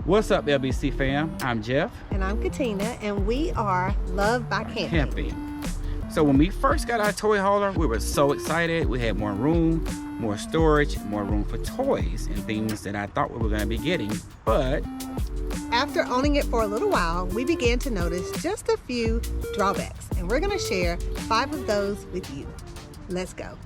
What's up, LBC fam? I'm Jeff. And I'm Katina, and we are Loved by Camping. So when we first got our toy hauler, we were so excited. We had more room, more storage, more room for toys and things that I thought we were going to be getting. But after owning it for a little while, we began to notice just a few drawbacks, and we're going to share 5 of those with you. Let's go.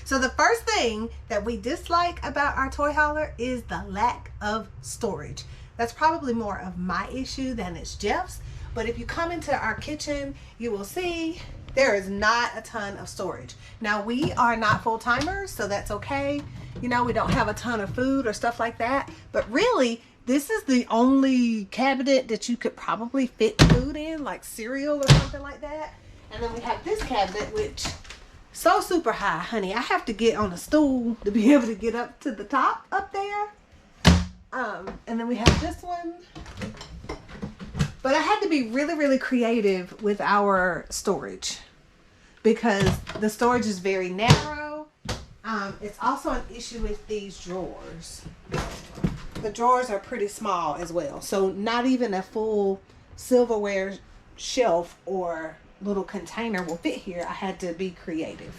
So the first thing that we dislike about our toy hauler is the lack of storage. That's probably more of my issue than it's Jeff's, but if you come into our kitchen, you will see there is not a ton of storage. Now, we are not full-timers, so that's okay. You know, we don't have a ton of food or stuff like that, but really, this is the only cabinet that you could probably fit food in, like cereal or something like that. And then we have this cabinet, which so super high, honey. I have to get on a stool to be able to get up to the top up there. And then we have this one. But I had to be really creative with our storage because the storage is very narrow. It's also an issue with these drawers. The drawers are pretty small as well. So not even a full silverware shelf or little container will fit here. I had to be creative.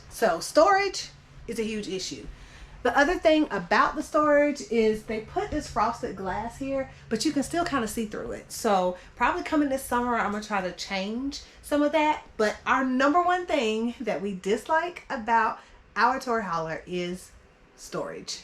So storage is a huge issue. The other thing about the storage is they put this frosted glass here, but you can still kind of see through it. So probably coming this summer, I'm gonna try to change some of that. But our number one thing that we dislike about our toy hauler is storage.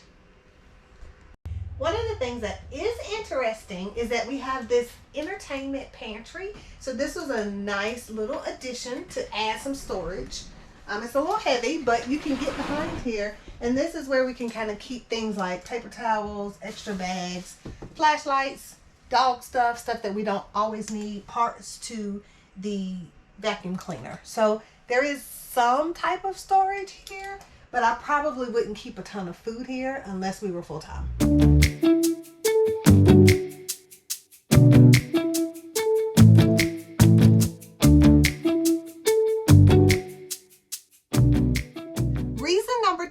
One of the things that is interesting is that we have this entertainment pantry. So this was a nice little addition to add some storage. It's a little heavy, but you can get behind here. And this is where we can kind of keep things like paper towels, extra bags, flashlights, dog stuff that we don't always need, parts to the vacuum cleaner. So there is some type of storage here, but I probably wouldn't keep a ton of food here unless we were full-time.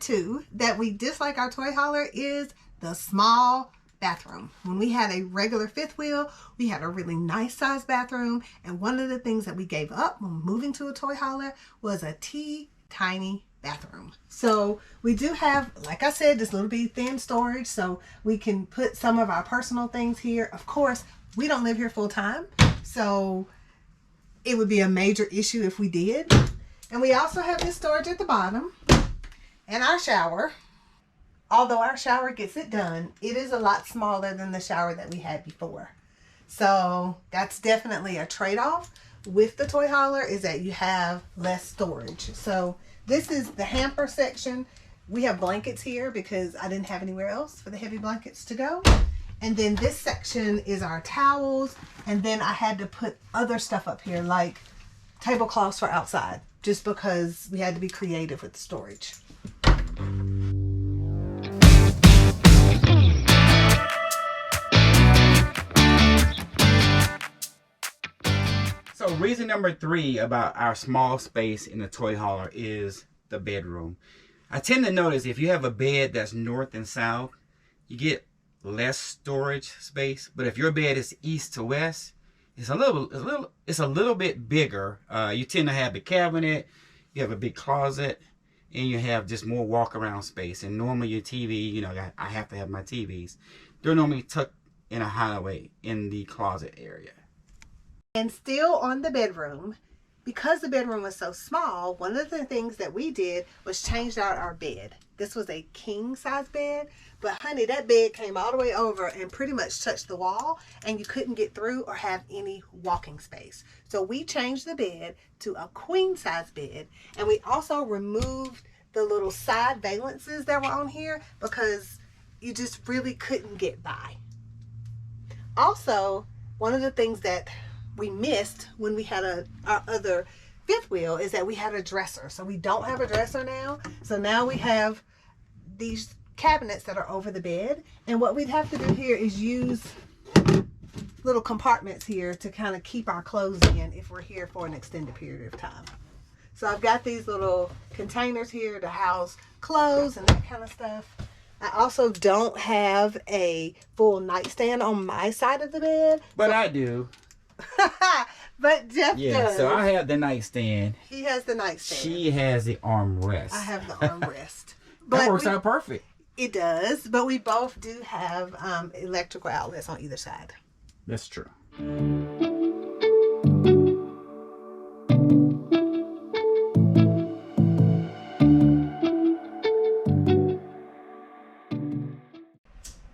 Two that we dislike our toy hauler is the small bathroom. When we had a regular fifth wheel, we had a really nice size bathroom, and one of the things that we gave up when moving to a toy hauler was a tiny bathroom. So we do have, like I said, this little bitty thin storage so we can put some of our personal things here. Of course, we don't live here full time, so it would be a major issue if we did. And we also have this storage at the bottom. And our shower, although our shower gets it done, it is a lot smaller than the shower that we had before. So that's definitely a trade-off with the toy hauler, is that you have less storage. So this is the hamper section. We have blankets here because I didn't have anywhere else for the heavy blankets to go. And then this section is our towels. And then I had to put other stuff up here like tablecloths for outside, just because we had to be creative with the storage. So reason number 3 about our small space in the toy hauler is the bedroom. I tend to notice if you have a bed that's north and south, you get less storage space. But if your bed is east to west, it's a little bit bigger. You tend to have a cabinet, you have a big closet, and you have just more walk around space. And normally your TV, you know, I have to have my TVs. They're normally tucked in a hideaway in the closet area. And still on the bedroom, because the bedroom was so small, one of the things that we did was changed out our bed. This was a king size bed, but honey, that bed came all the way over and pretty much touched the wall, and you couldn't get through or have any walking space. So we changed the bed to a queen size bed, and we also removed the little side valances that were on here because you just really couldn't get by. Also, one of the things that we missed when we had our other fifth wheel is that we had a dresser. So we don't have a dresser now. So now we have these cabinets that are over the bed. And what we'd have to do here is use little compartments here to kind of keep our clothes in if we're here for an extended period of time. So I've got these little containers here to house clothes and that kind of stuff. I also don't have a full nightstand on my side of the bed. But I do. But Jeff does. So I have the nightstand. He has the nightstand. She has the armrest. I have the armrest. That works out perfect. It does, but we both do have electrical outlets on either side. That's true.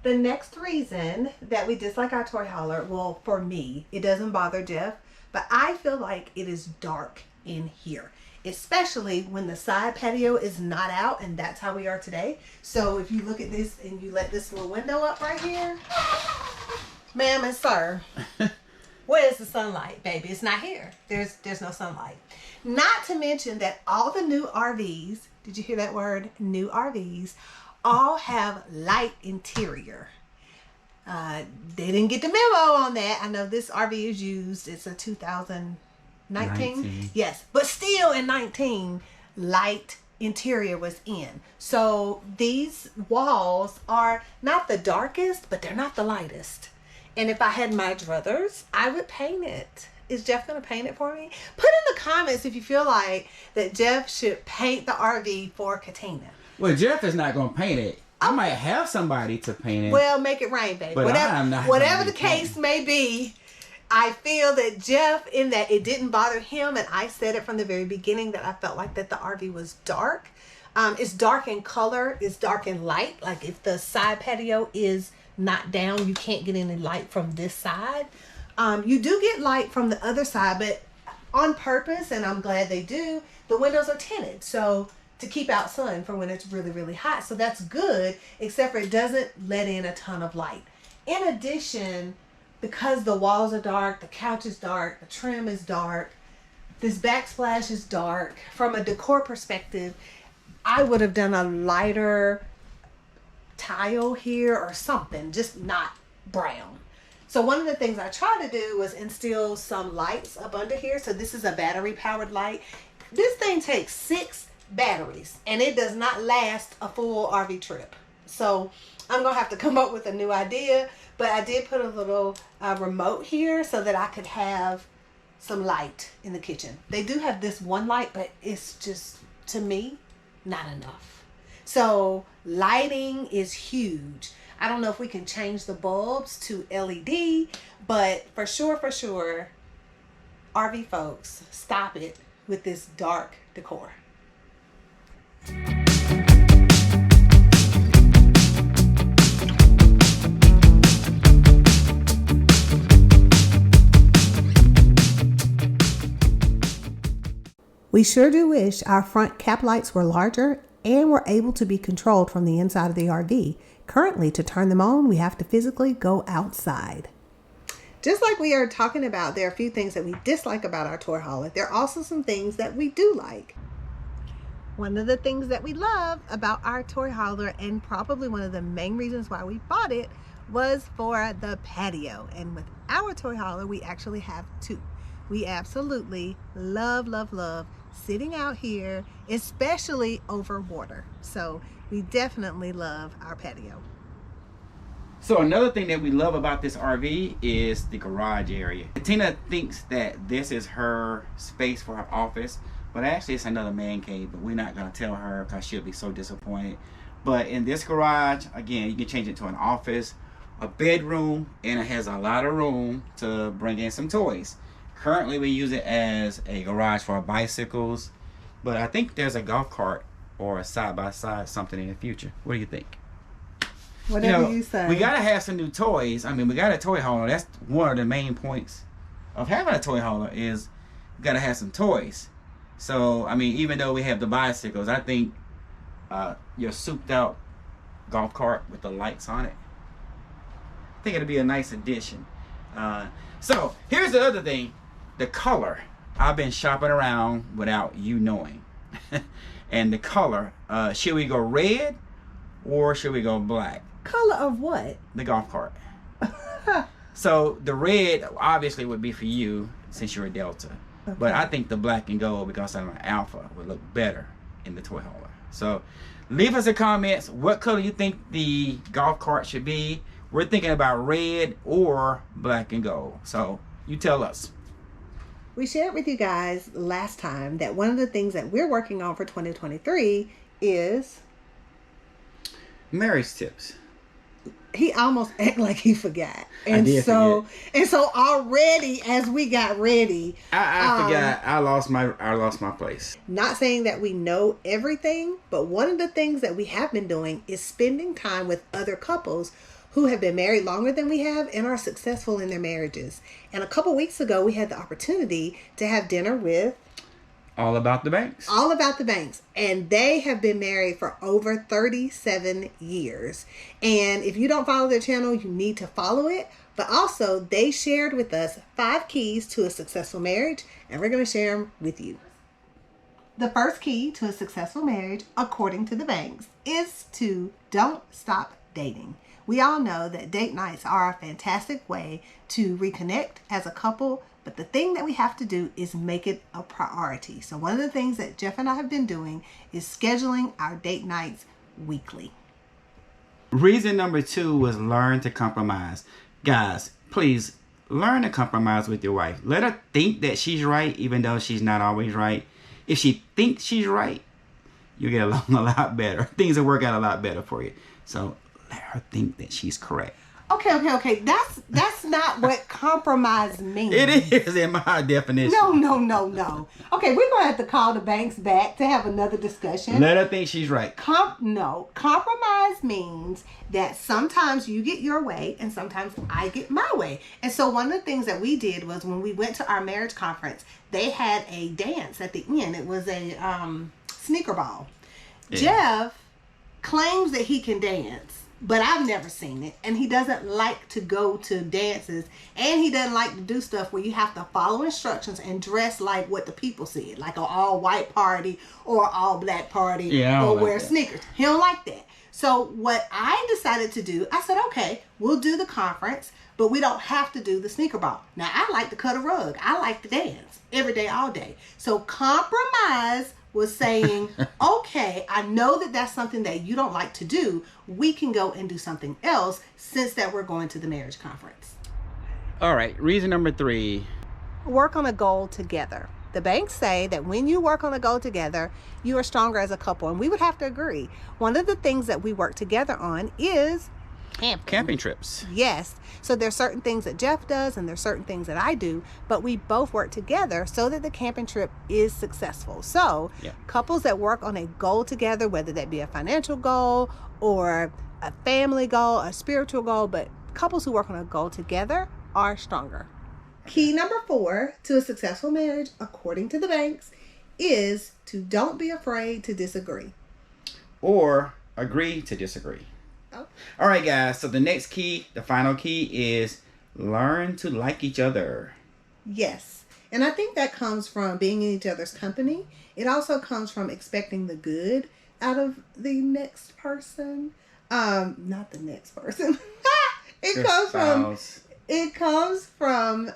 The next reason that we dislike our toy hauler, well, for me, it doesn't bother Jeff, but I feel like it is dark in here, especially when the side patio is not out, and that's how we are today. So if you look at this and you let this little window up right here, ma'am and sir, where's the sunlight, baby? It's not here. There's no sunlight. Not to mention that all the new RVs, did you hear that word? New RVs, all have light interior. They didn't get the memo on that. I know this RV is used. It's a 2019. Yes, but still in 19, light interior was in. So these walls are not the darkest, but they're not the lightest. And if I had my druthers, I would paint it. Is Jeff going to paint it for me? Put in the comments if you feel like that Jeff should paint the RV for Katina. Well, Jeff is not going to paint it. I might have somebody to paint it. Well, make it rain, baby. But Whatever the case may be, I feel that Jeff, in that it didn't bother him, and I said it from the very beginning that I felt like that the RV was dark. It's dark in color. It's dark in light. Like if the side patio is not down, you can't get any light from this side. You do get light from the other side, but on purpose, and I'm glad they do, the windows are tinted. So to keep out sun for when it's really, really hot. So that's good, except for it doesn't let in a ton of light. In addition, because the walls are dark, the couch is dark, the trim is dark, this backsplash is dark, from a decor perspective, I would have done a lighter tile here or something, just not brown. So one of the things I tried to do was instill some lights up under here. So this is a battery powered light. This thing takes 6 batteries and it does not last a full RV trip. So I'm gonna have to come up with a new idea, but I did put a little remote here so that I could have some light in the kitchen. They do have this one light, but it's just, to me, not enough. So lighting is huge. I don't know if we can change the bulbs to LED, but for sure, RV folks, stop it with this dark decor. We sure do wish our front cap lights were larger and were able to be controlled from the inside of the RV. Currently, to turn them on, we have to physically go outside. Just like we are talking about, there are a few things that we dislike about our toy hauler. There are also some things that we do like. One of the things that we love about our toy hauler, and probably one of the main reasons why we bought it, was for the patio. And with our toy hauler, we actually have 2. We absolutely love sitting out here, especially over water. So we definitely love our patio. So another thing that we love about this RV is the garage area. Tina thinks that this is her space for her office, but actually it's another man cave, but we're not gonna tell her because she'll be so disappointed. But in this garage, again, you can change it to an office, a bedroom, and it has a lot of room to bring in some toys. Currently we use it as a garage for our bicycles, but I think there's a golf cart or a side-by-side something in the future. What do you think? Whatever you say. We gotta have some new toys. I mean, we got a toy hauler. That's one of the main points of having a toy hauler, is we gotta have some toys. So, I mean, even though we have the bicycles, I think your souped out golf cart with the lights on it, I think it'll be a nice addition. So, here's the other thing. The color. I've been shopping around without you knowing. And the color, should we go red or should we go black? Color of what? The golf cart. So the red obviously would be for you since you're a Delta. But I think the black and gold, because I'm an alpha, would look better in the toy hauler. So leave us a comments. What color you think the golf cart should be? We're thinking about red or black and gold. So you tell us. We shared with you guys last time that one of the things that we're working on for 2023 is marriage tips. He almost acted like he forgot. And so already as we got ready, I forgot. I lost my place. Not saying that we know everything, but one of the things that we have been doing is spending time with other couples who have been married longer than we have and are successful in their marriages. And a couple weeks ago, we had the opportunity to have dinner with All About the Banks. All About the Banks. And they have been married for over 37 years. And if you don't follow their channel, you need to follow it. But also, they shared with us 5 keys to a successful marriage, and we're going to share them with you. The first key to a successful marriage, according to the Banks, is to don't stop dating. We all know that date nights are a fantastic way to reconnect as a couple, but the thing that we have to do is make it a priority. So one of the things that Jeff and I have been doing is scheduling our date nights weekly. Reason number 2 was learn to compromise. Guys, please learn to compromise with your wife. Let her think that she's right, even though she's not always right. If she thinks she's right, you'll get along a lot better. Things will work out a lot better for you. So let her think that she's correct. Okay. That's not what compromise means. It is in my definition. No. Okay, we're going to have to call the Banks back to have another discussion. Let her think she's right. Compromise means that sometimes you get your way and sometimes I get my way. And so one of the things that we did was when we went to our marriage conference, they had a dance at the end. It was a sneaker ball. Yeah. Jeff claims that he can dance, but I've never seen it, and he doesn't like to go to dances, and he doesn't like to do stuff where you have to follow instructions and dress like what the people said, like an all-white party or all black party, or wear sneakers. He don't like that. So what I decided to do, I said, okay, we'll do the conference, but we don't have to do the sneaker ball. Now, I like to cut a rug. I like to dance every day, all day. So compromise was saying, okay, I know that that's something that you don't like to do. We can go and do something else since that we're going to the marriage conference. All right, reason number 3. Work on a goal together. The Banks say that when you work on a goal together, you are stronger as a couple. And we would have to agree. One of the things that we work together on is camping trips. Yes. So there's certain things that Jeff does and there's certain things that I do, but we both work together so that the camping trip is successful. So couples that work on a goal together, whether that be a financial goal or a family goal, a spiritual goal, but couples who work on a goal together are stronger. Key number 4 to a successful marriage, according to the Banks, is to don't be afraid to disagree. Or agree to disagree. All right, guys. So the next key, the final key, is learn to like each other. Yes. And I think that comes from being in each other's company. It also comes from expecting the good out of the next person. Not the next person. It comes from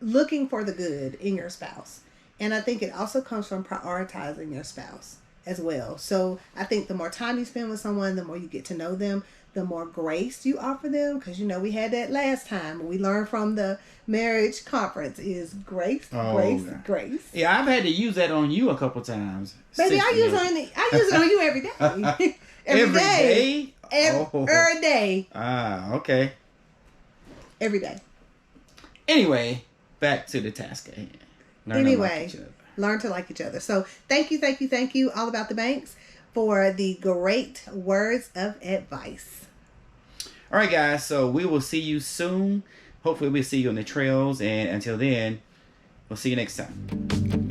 looking for the good in your spouse. And I think it also comes from prioritizing your spouse as well. So I think the more time you spend with someone, the more you get to know them, the more grace you offer them. Because, we had that last time. We learned from the marriage conference is grace. Yeah, I've had to use that on you a couple times. Baby, I use it on you every day. every day? Every day. Ah, okay. Every day. Anyway, back to the task at hand. Learn to like each other. So thank you, All About the Banks, for the great words of advice. All right, guys. So we will see you soon. Hopefully we'll see you on the trails. And until then, we'll see you next time.